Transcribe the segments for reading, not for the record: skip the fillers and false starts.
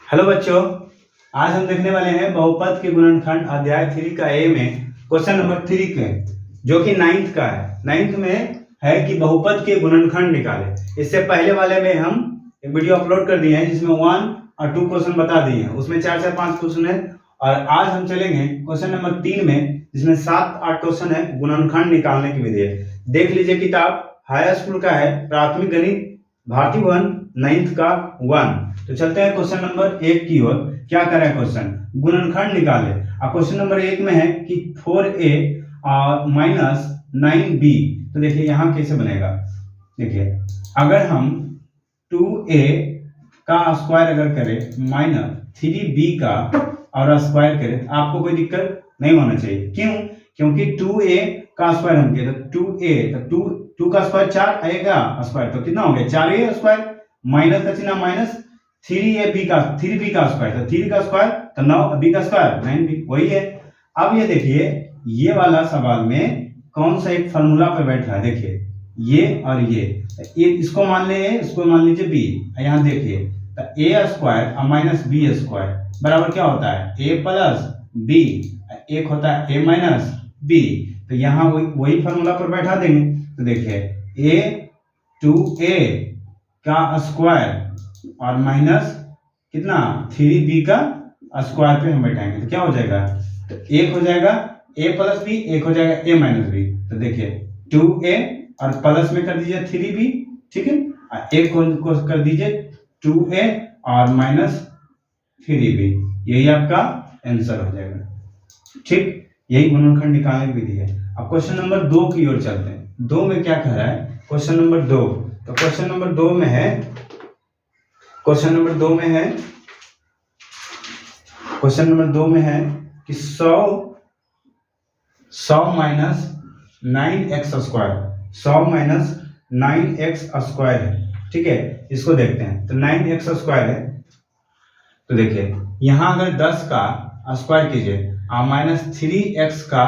Hello बच्चों, आज हम देखने वाले हैं बहुपद के गुणनखंड अध्याय 3 का ए में क्वेश्चन नंबर 3 के, जो कि 9th का है। 9th में है कि बहुपद के गुणनखंड निकाले। इससे पहले वाले में हम एक वीडियो अपलोड कर दिए हैं जिसमें 1 और 2 क्वेश्चन बता दिए हैं। उसमें 4-5 क्वेश्चन है और आज हम चलेंगे क्वेश्चन नंबर 3 में, जिसमें 7-8 क्वेश्चन है। गुणनखंड निकालने की विधि है। देख लीजिए, किताब हाई स्कूल का है, प्राथमिक गणित, भारती भवन 9th का 1। तो चलते हैं क्वेश्चन नंबर 1 की ओर। क्या करें क्वेश्चन, गुणनखंड निकाले। और क्वेश्चन नंबर 1 में है कि 4a और माइनस 9b। तो देखिए यहाँ कैसे बनेगा। देखिए, अगर हम 2a का स्क्वायर अगर करें माइनस 3b का और स्क्वायर करें, आपको कोई दिक्कत नहीं होना चाहिए। क्यों? क्योंकि 2a का स्क्वायर हम किए तो 2a, तो 2 का स्क्वायर 4, a का स्क्वायर तो कितना हो गया 4a स्क्वायर, माइनस का चिन्ह माइनस 3b का स्क्वायर, तो 3 का स्क्वायर तो 9b का स्क्वायर 9b, वही है। अब ये देखिए, ये वाला सवाल में कौन सा एक फार्मूला पे बैठ रहा है। देखिए ये और ये इसको मान ले, इसको मान लीजिए b। यहाँ देखिए, तो a स्क्वायर और माइनस b स्क्वायर बराबर क्या होता है, a प्लस b, एक होता है a माइनस b। तो यहाँ वही फार्मूला पर बैठा देंगे। तो देखिए a 2a का स्क्वायर और माइनस कितना 3b का स्क्वायर पे हम बैठाएंगे तो क्या हो जाएगा, तो एक हो जाएगा a प्लस b, एक हो जाएगा a माइनस b। तो देखिए 2a और प्लस में कर दीजिए 3b, ठीक है, और एक को कर दीजिए 2a और माइनस 3b। यही आपका आंसर हो जाएगा। ठीक, यही गुणनखंड निकालने की विधि है। अब क्वेश्चन नंबर 2 की ओर चलते हैं। 2 में क्या कह रहा है, क्वेश्चन नंबर 2। तो क्वेश्चन नंबर 2 में है, क्वेश्चन नंबर 2 में है, क्वेश्चन नंबर 2 में है कि 100 minus 9x square, 100 minus 9x square है। ठीक है, इसको देखते हैं। तो 9x स्क्वायर है, तो देखिए यहां अगर 10 का स्क्वायर कीजिए और माइनस 3x का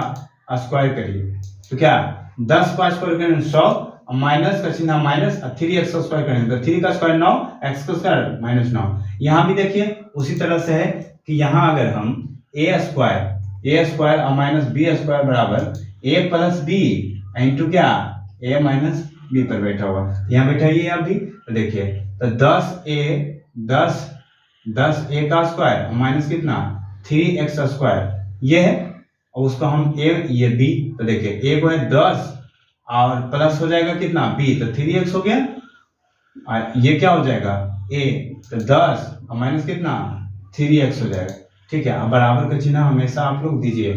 स्क्वायर करिए, तो क्या 10 का स्क्वायर करेंगे 100 और माइनस का चिन्ह माइनस, 3x का स्क्वायर करेंगे तो 3 का स्क्वायर 9, x का स्क्वायर माइनस 9। यहाँ भी देखिए उसी तरह से है कि यहाँ अगर हम a स्क्वायर और माइनस b स्क्वायर बराबर a प्लस b इंटू क्या a माइनस b पर बैठा हुआ, यहाँ बैठाइए आप भी। तो देखिए, तो 10a का स्क्वायर माइनस कितना 3x स्क्वायर, ये है, और उसको हम a, ये b। तो देखिए a को है 10 और प्लस हो जाएगा कितना b, तो 3x हो गया, और ये क्या हो जाएगा a, तो 10 और माइनस कितना 3x हो जाएगा। ठीक है, अब बराबर का चिन्ह हमेशा आप लोग दीजिए।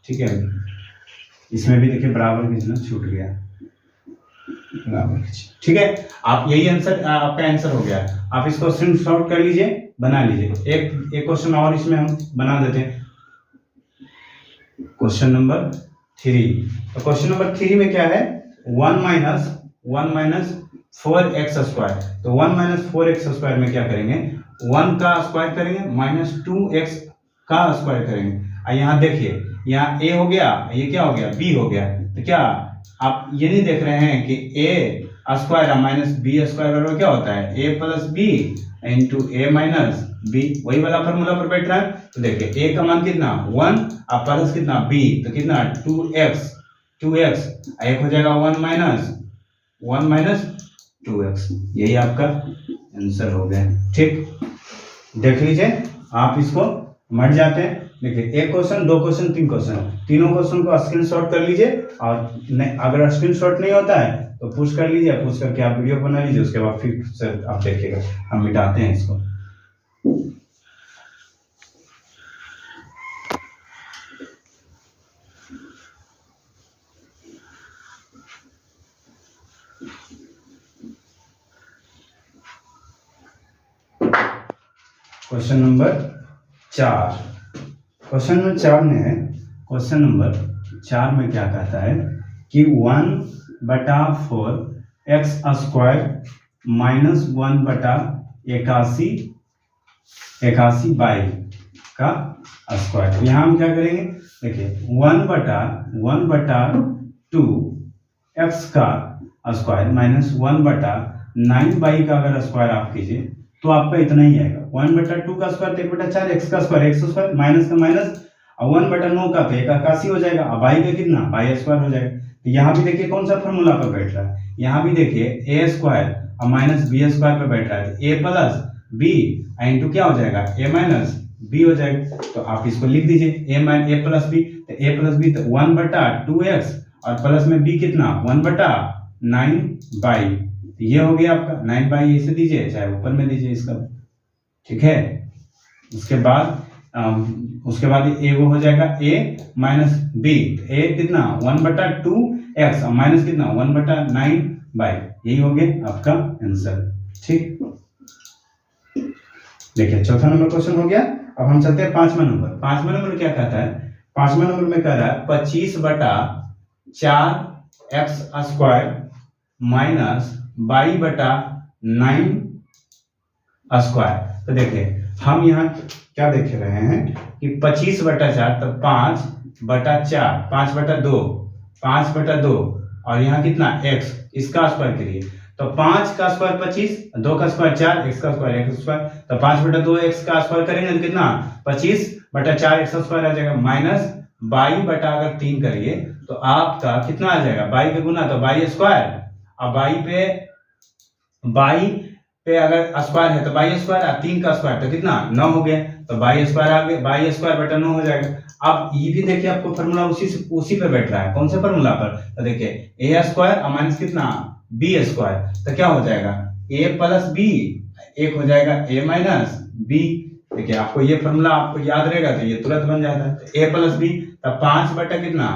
ठीक है, इसमें भी देखिए बराबर का चिन्ह छूट गया, बराबर का चिन्ह। ठीक है, आप यही आंसर, आपका आंसर हो गया। आप इसको स्क्रीनशॉट कर लीजिए, बना लीजिए। एक क्वेश्चन और इसमें हम बना देते हैं, क्वेश्चन नंबर 3। तो क्वेश्चन नंबर 3 में क्या है, 1 माइनस 4x स्क्वायर। तो 1 माइनस 4x स्क्वायर में क्या करेंगे, 1 का स्क्वायर करेंगे माइनस 2x का स्क्वायर करेंगे। और यहाँ देखिए, यहाँ a हो गया, ये क्या हो गया b हो गया। तो क्या आप ये नहीं देख रहे हैं कि a square minus b square बराबर क्या होता है, a plus b into a minus b, वही वाला फॉर्मूला पर बैठ रहा है। तो देखिए a का मान कितना 1 और प्लस कितना b, तो कितना 2x, एक हो जाएगा 1 माइनस 2x, यही आपका आंसर हो गया। ठीक, देख लीजिए, आप इसको मट जाते हैं। देखिए, एक क्वेश्चन, 2 क्वेश्चन, 3 क्वेश्चन, तीनों क्वेश्चन को स्क्रीनशॉट कर लीजिए, और अगर स्क्रीनशॉट नहीं होता है तो पुश कर लीजिए, पुश करके आप वीडियो बना लीजिए, उसके बाद फिर से आप देखिएगा। हम मिटाते हैं इसको। Question number 4। क्वेश्चन नंबर 4 में है, क्वेश्चन नंबर 4 में क्या कहता है कि 1/4 x स्क्वायर माइनस 1/81 बाई का स्क्वायर। यहाँ हम क्या करेंगे, देखिए 1/2 x का स्क्वायर माइनस 1/9 बाई का अगर स्क्वायर आप कीजिए तो आपका इतना ही आएगा। 1/2 का स्क्वायर 1/4, x का स्क्वायर x स्क्वायर, माइनस का माइनस, और 1/9 का तो 81 हो जाएगा। अब y का कितना, y स्क्वायर हो जाएगा। तो यहाँ भी देखिए कौन सा फॉर्मूला पर बैठ रहा है, यहाँ भी देखिए a स्क्वायर और माइनस b स्क्वायर पर बैठ रहा है, तो a प्लस b इंटू क्या हो जाएगा, a माइनस b हो जाएगा। तो आप इसको लिख दीजिए a प्लस b, तो a प्लस b तो 1/2x और प्लस में b कितना 1/9 ये हो गया आपका 9 ऐसे दीजिए, चाहे ऊपर में दीजिए इसका, ठीक है। उसके बाद ए वो हो जाएगा a माइनस b, a कितना 1/2x और माइनस कितना 1/9 यही हो गया आपका आंसर, ठीक। देखिए चौथा नंबर क्वेश्चन हो गया। अब हम चलते हैं 5वां नंबर। 5वां नंबर क्या कहता है, 5वां नंबर में कह रहा है 25/4x स्क्वायर माइनस 22/9 स्क्वायर। तो देखिए हम यहाँ क्या देख रहे हैं कि 25/4 तो 5/4, 5/2, 5/2 और यहाँ कितना x, इसका स्क्वायर करिए तो 5 का स्क्वायर 25, 2 का स्क्वायर 4, x का स्क्वायर x स्क्वायर, तो 5/2 x का स्क्वायर करेंगे तो कितना 25/4 x स्क्वायर आ जाएगा, माइनस 22/3 करिए तो आपका कितना आ जाएगा, 22 का गुना तो 22 स्क्वायर, अब 22 पे अगर स्क्वायर है तो 22 स्क्वायर और 3 का स्क्वायर तो कितना 9 हो गया, तो 22 स्क्वायर आ गया, 22 स्क्वायर बटा 9 हो जाएगा। अब ये भी देखिए आपको फॉर्मूला उसी पे बैठ रहा है, कौन से फॉर्मूला पर, तो देखिए a स्क्वायर और माइनस कितना b स्क्वायर, तो क्या हो जाएगा a प्लस b, एक हो जाएगा a माइनस b। देखिए आपको ये फॉर्मूला आपको याद रहेगा तो ये तुरंत बन जाता है, तो a प्लस b, तब 5 बटा कितना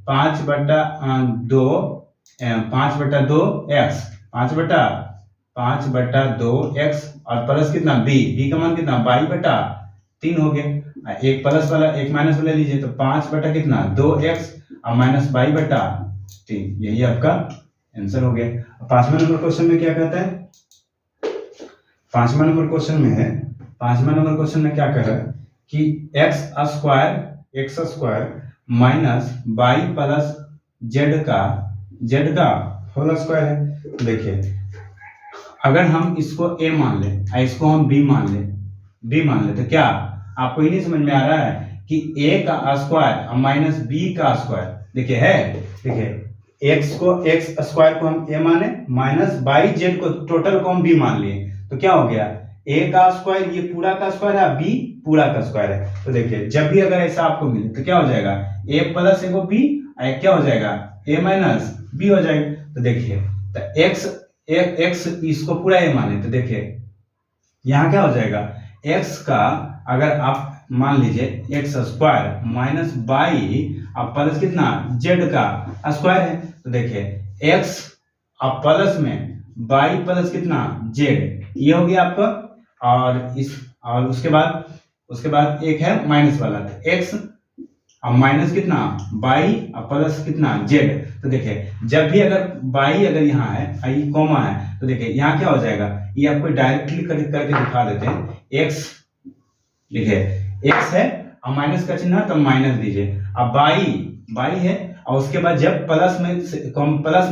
5/2 5/2x 5/2x और प्लस कितना b का मान कितना 22/3 हो गया, एक प्लस वाला एक माइनस वाला लीजिए तो 5 कितना 2x और माइनस 22/3, यही आपका आंसर हो गया। 5वां नंबर क्वेश्चन में क्या कहता है, 5वां नंबर क्वेश्चन में क्या कह रहा है कि x square minus y plus z का होल स्क्वायर है। देखिए अगर हम इसको a मान ले और इसको हम b मान ले तो क्या आपको ये नहीं समझ में आ रहा है कि a का स्क्वायर और माइनस b का स्क्वायर, देखिए x स्क्वायर को हम a माने, माइनस बाई z को टोटल को हम b मान लिए, तो क्या हो गया a का स्क्वायर ये पूरा का स्क्वायर है, b पूरा का स्क्वायर है। तो देखिए जब भी अगर ऐसा आपको मिले तो क्या हो जाएगा a प्लस एगो b, क्या हो जाएगा a माइनस b हो जाएगा। तो देखिए तो x इसको पूरा a माने तो देखिए यहाँ क्या हो जाएगा x का अगर आप मान लीजिए x स्क्वायर माइनस बाई अब प्लस कितना z का स्क्वायर है, तो देखिए x अब प्लस में बाई प्लस कितना z, ये हो गया आपका, और उसके बाद एक है माइनस वाला, तो x अब माइनस कितना बाई और प्लस कितना z। तो देखिए जब भी अगर बाई अगर यहाँ है ये कॉमा है तो देखिए यहाँ क्या हो जाएगा, ये आपको डायरेक्टली करके दिखा देते हैं। x देखिए x है और माइनस का चिन्ह तो माइनस दीजिए, अब बाई है और उसके बाद जब प्लस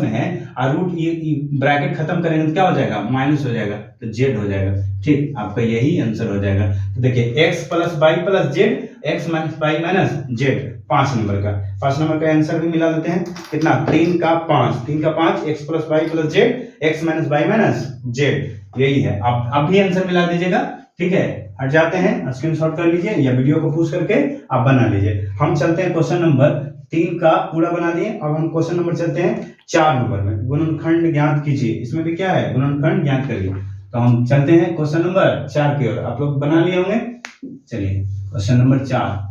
में है और रूट ये ब्रैकेट खत्म करेंगे तो क्या हो जाएगा माइनस हो जाएगा, तो z हो जाएगा, ठीक। आपका यही आंसर हो जाएगा। तो देखिए x plus by plus z, x minus by minus z, 5 number का आंसर भी मिला देते हैं, कितना 3 का 5 x plus by plus z, x minus by minus z, यही है। अब भी आंसर मिला दीजिएगा, ठीक है। हट जाते हैं, स्क्रीनशॉट कर लीजिए या वीडियो को पूछ करके आप बना लीजिए। हम चलते हैं क्वेश्चन नंबर 3 का पूरा बना दिए। अब हम क्वेश्चन नंबर चलते हैं 4 नंबर में, गुणनखंड ज्ञात कीजिए। इसमें भी क्या है, गुणनखंड ज्ञात करिए। तो हम चलते हैं क्वेश्चन नंबर 4 की ओर। आप लोग बना लिए होंगे, चलिए क्वेश्चन नंबर 4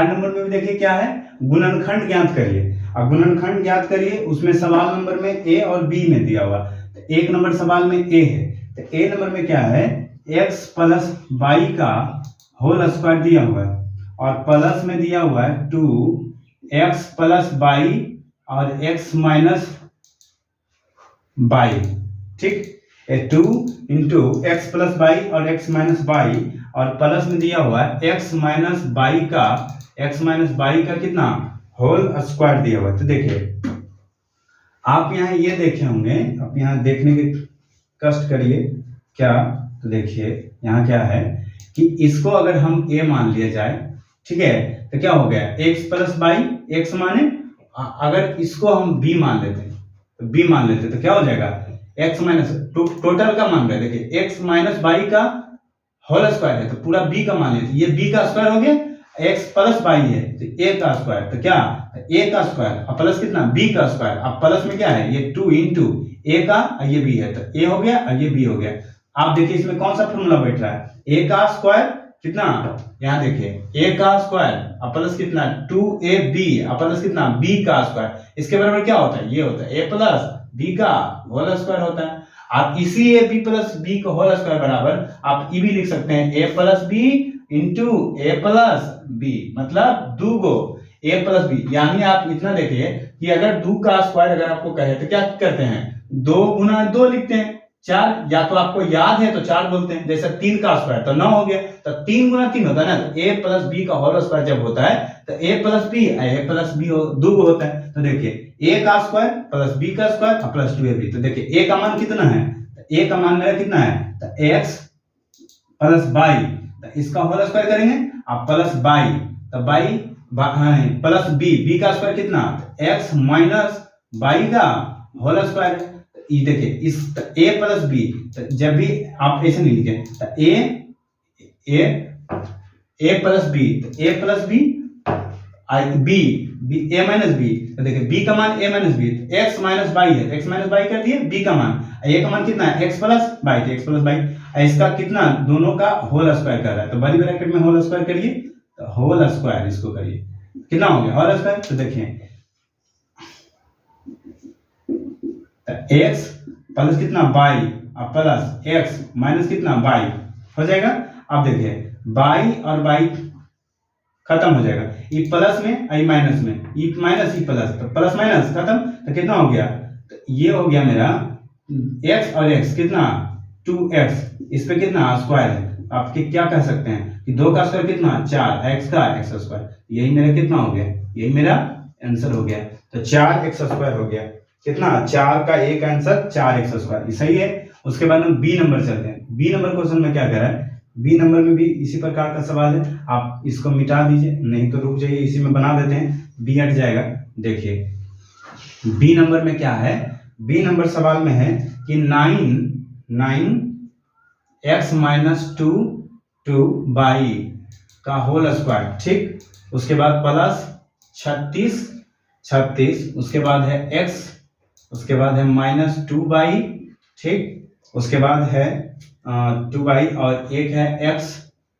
नंबर में भी देखिए क्या है, गुणनखंड ज्ञात करिए। अब गुणनखंड ज्ञात करिए, उसमें सवाल नंबर में a और b में दिया हुआ, तो 1 नंबर सवाल में a है, तो a नंबर में क्या है x प्लस बाई का होल स्क्वायर दिया हुआ है और प्लस में दिया हुआ है 2x प्लस बाई और x माइनस बाई, ठीक। 2 इंटू एक्स प्लस बाई और x माइनस बाई और प्लस में दिया हुआ है x माइनस बाई का कितना होल स्क्वायर दिया हुआ है। तो देखिए आप यहाँ ये देखे होंगे, आप यहाँ देखने के कष्ट करिए क्या, तो देखिए यहाँ क्या है कि इसको अगर हम a मान लिया जाए, ठीक है, तो क्या हो गया x प्लस बाई, x माने अगर इसको हम b मान लेते हैं, तो b मान लेते तो क्या हो जाएगा x माइनस टोटल का मान रहे, देखिए x माइनस बाई का होल स्क्वायर है तो पूरा b का मान लेते, ये b का स्क्वायर हो गया, x प्लस बाई है तो a का स्क्वायर, तो क्या a का स्क्वायर अब प्लस कितना b का स्क्वायर, अब प्लस में क्या है ये 2 इंटू a का, ये b है तो a हो गया और ये b हो गया। आप देखिए इसमें कौन सा फॉर्मूला बैठ रहा है, a का स्क्वायर कितना, यहाँ देखिए a का स्क्वायर अब प्लस कितना 2ab अब प्लस कितना b का स्क्वायर, इसके बराबर क्या होता है, ये होता है a प्लस b का होल स्क्वायर होता है। आप इसी a b प्लस b का होल स्क्वायर बराबर आप ये भी लिख सकते हैं a plus b into a plus b, मतलब 2 गो a प्लस b, यानी आप इतना देखिए कि अगर 2 का स्क्वायर अगर आपको कहे तो क्या करते हैं 2 गुना 2 लिखते हैं, 4 या तो आपको याद है तो 4 बोलते हैं, जैसे 3 का स्क्वायर तो 9 हो गया, तो 3 गुना 3 होता है ना, तो a प्लस b का होल स्क्वायर जब होता है तो a प्लस b 2 होता है। तो देखिए a का स्क्वायर प्लस b का स्क्वायर प्लस 2ab, तो देखिए a का मान कितना है, तो a का मान मेरा कितना है, तो x प्लस बाई, तो इसका होल स्क्वायर करेंगे आप प्लस बाई, तो बाई प्लस b का स्क्वायर कितना, तो x माइनस बाई का होल स्क्वायर, ये देखिए इस a प्लस बी, जब भी आप ऐसे नहीं लिखे तो a plus B, a plus B B a minus B, तो देखिए b का मान a minus B, x minus Y है तो x माइनस बाई कर दिए, b का मान a का मान कितना है x प्लस बाई, तो x प्लस बाई, इसका कितना दोनों का होल स्क्वायर कर रहा है, तो बड़ी ब्रैकेट में होल स्क्वायर करिए, तो होल स्क्वायर इसको करिए कितना हो गया होल स्क्वायर, तो देखिए x प्लस कितना बाई और प्लस x माइनस कितना बाई हो जाएगा। अब देखिए बाई और बाई खत्म हो जाएगा, ये प्लस में आई माइनस में, ये माइनस ये प्लस, तो प्लस माइनस खत्म, तो कितना हो गया, तो ये हो गया मेरा x और x कितना 2x, इस पे कितना स्क्वायर है, आप क्या कह सकते हैं कि 2 का स्क्वायर कितना 4, x का x स्क्वायर, यही मेरा कितना हो गया, यही मेरा आंसर हो गया, तो 4x स्क्वायर हो गया, कितना 4 का एक आंसर 4x स्क्वायर, सही है। उसके बाद हम बी नंबर चलते हैं, बी नंबर क्वेश्चन में क्या करा है, बी नंबर में भी इसी प्रकार का सवाल है, आप इसको मिटा दीजिए नहीं तो रुक जाइए, इसी में बना देते हैं, बी हट जाएगा। देखिए बी नंबर में क्या है, बी नंबर सवाल में है कि 9x माइनस 2 बाई का होल स्क्वायर, ठीक, उसके बाद प्लस 36, उसके बाद है x, उसके बाद है माइनस 2 बाई, ठीक, उसके बाद है 2 बाई और एक है x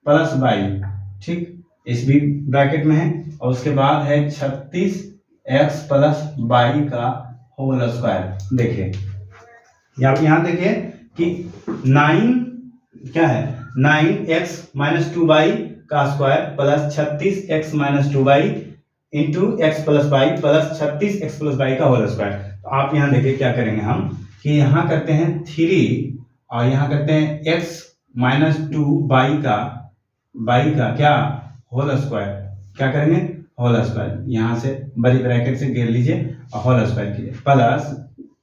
प्लस बाई, ठीक, इस भी ब्रैकेट में है, और उसके बाद है 36x प्लस बाई का होल स्क्वायर। देखिए आप यहाँ देखिए कि 9 क्या है 9x माइनस 2 बाई का square plus 36x minus 2 by into x plus by plus 36x plus by का होल स्क्वायर। तो आप यहाँ देखिए क्या करेंगे हम कि यहाँ करते हैं 3 और यहाँ करते हैं x माइनस 2 बाई का क्या होल स्क्वायर, क्या करेंगे होल स्क्वायर, यहाँ से बड़ी ब्रैकेट से घेर लीजिए और होल स्क्वायर कीजिए, plus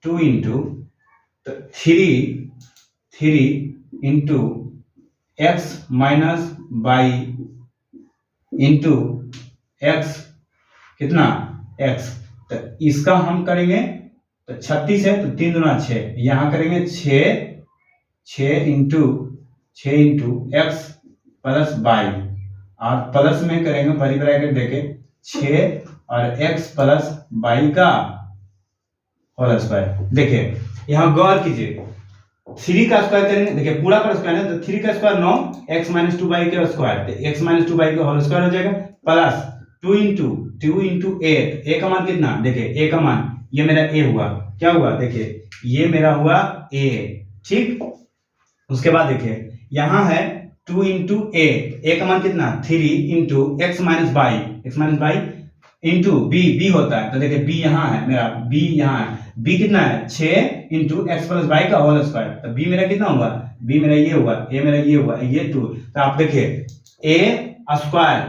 2 into 3 into x minus by into x कितना x, तो इसका हम करेंगे तो 36 है तो 3 दूना 6, यहाँ करेंगे 6 इंटू एक्स प्लस बाई और प्लस में करेंगे बड़ी ब्रैकेट देके 6 और x प्लस बाई का होल स्क्वायर। देखिए यहाँ गौर कीजिए 3 का स्क्वायर करेंगे, देखिए पूरा का स्क्वायर है तो 3 का स्क्वायर 9, x माइनस 2 बाई का स्क्वायर तो x माइनस 2 बाई का होल स्क्वायर हो जाएगा, प्लस 2 इंटू a का मान कितना, देखिए a का मान ये मेरा a हुआ, क्या हुआ देखिए ये मेरा हुआ a, ठीक, उसके बाद देखिए यहाँ है 2 इंटू a का मान कितना 3 into x minus by into b होता है, तो देखिए b यहाँ है मेरा, b यहाँ है, b कितना है 6 इंटू एक्स प्लस बाई का होल स्क्वायर, तो b मेरा कितना हुआ, b मेरा ये हुआ, a मेरा ये हुआ, ये 2, तो आप देखिए a square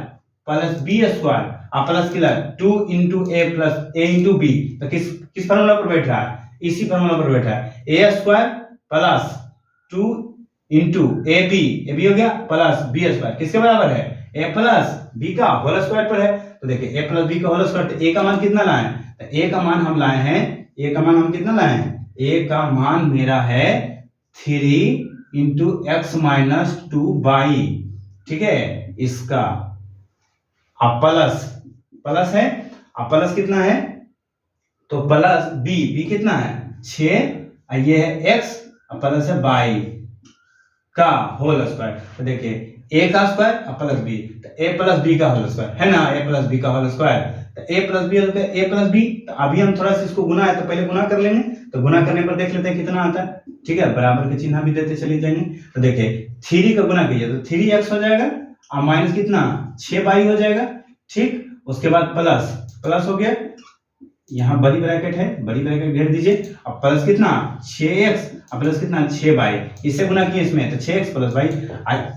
plus b square plus किला 2 into A plus A into B, तो किस फॉर्मूला पर बैठ रहा है, इसी फॉर्मूला पर बैठा है, A square plus 2 into A B हो गया प्लस बी स्क्वायर किसके बराबर है, ए प्लस बी का होल स्क्वायर पर है। तो देखिए ए प्लस बी का होल स्क्वायर, तो ए का मान कितना लाए हैं, तो ए का मान हम लाए हैं, ए का मान हम कितना लाए हैं, ए का मान मेरा है 3 इंटू एक्स माइनस 2y, ठीक है, इसका अब प्लस है, अब प्लस कितना है, तो प्लस बी कितना है 6, ये है x प्लस है y का होल स्क्वायर। तो देखिए a का स्क्वायर प्लस b, तो a प्लस b का होल स्क्वायर है ना, a प्लस b का होल स्क्वायर, तो a प्लस b होता है a प्लस b। तो अभी हम थोड़ा सा इसको गुना है तो पहले गुना कर लेंगे, तो गुना करने पर देख लेते हैं कितना आता है, ठीक है, बराबर के चिन्ह भी देते चले जाएंगे। तो देखिए 3 का गुना कीजिए तो 3x हो जाएगा और माइनस कितना 6y हो जाएगा, ठीक, उसके बाद प्लस हो गया, यहाँ बड़ी ब्रैकेट है, बड़ी ब्रैकेट घेर दीजिए, अब प्लस कितना 6x और प्लस कितना 6y, इससे गुना किए इसमें तो 6x प्लस y,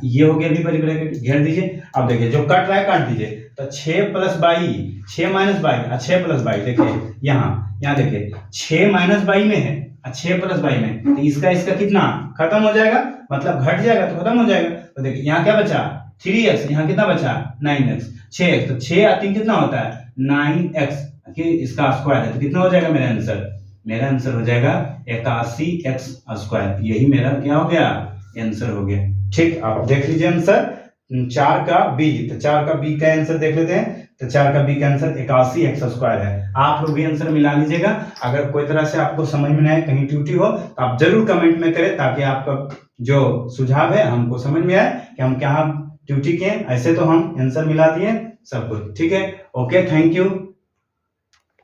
ये हो गया, भी बड़ी ब्रैकेट घेर दीजिए। अब देखिए जो कट रहा है काट दीजिए, तो 6 प्लस y 6 माइनस y और 6 प्लस y, देखिए यहाँ देखिए 6 माइनस y में है और 6 प्लस y में, तो इसका कितना खत्म हो जाएगा, मतलब घट जाएगा तो खत्म हो जाएगा। तो देखिए यहाँ क्या बचा 3x, यहाँ कितना बचा 9x, 6x, तो 6 और 3 कितना होता है 9x कि इसका स्क्वायर है, तो कितना हो जाएगा मेरा आंसर हो जाएगा 81x स्क्वायर, यही मेरा क्या हो गया आंसर हो गया, ठीक। आप देख लीजिए आंसर 4 का बी, तो 4 का बी का आंसर देख लेते हैं, तो 4 का बी का आंसर 81x स्क्वायर है। आप लोग भी आंसर मिला लीजिएगा, अगर कोई तरह से आपको समझ में आए, कहीं त्रुटि हो तो आप जरूर कमेंट में करें, ताकि आपका जो सुझाव है हमको समझ में आए कि हम क्या त्रुटि किए। ऐसे तो हम आंसर मिला दिए सब कुछ, ठीक है, ओके, थैंक यू।